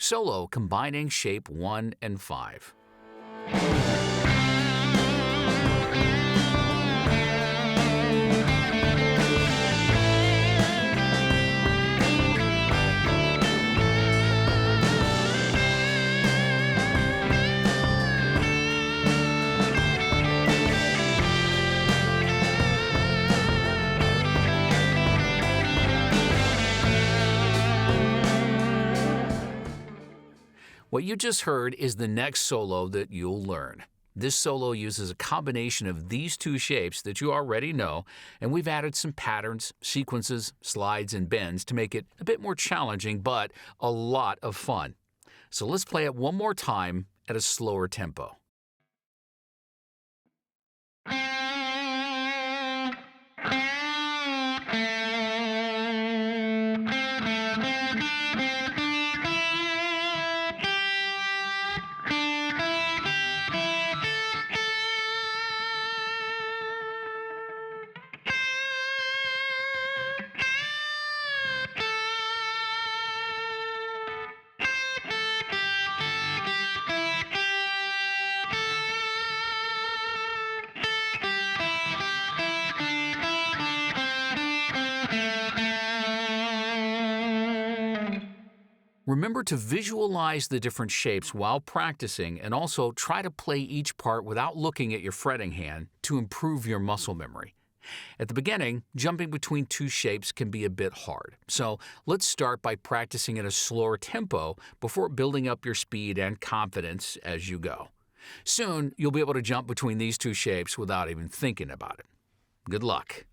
Solo combining shape 1 and 5. What you just heard is the next solo that you'll learn. This solo uses a combination of these two shapes that you already know, and we've added some patterns, sequences, slides, and bends to make it a bit more challenging, but a lot of fun. So let's play it one more time at a slower tempo. Remember to visualize the different shapes while practicing, and also try to play each part without looking at your fretting hand to improve your muscle memory. At the beginning, jumping between two shapes can be a bit hard, so let's start by practicing at a slower tempo before building up your speed and confidence as you go. Soon, you'll be able to jump between these two shapes without even thinking about it. Good luck.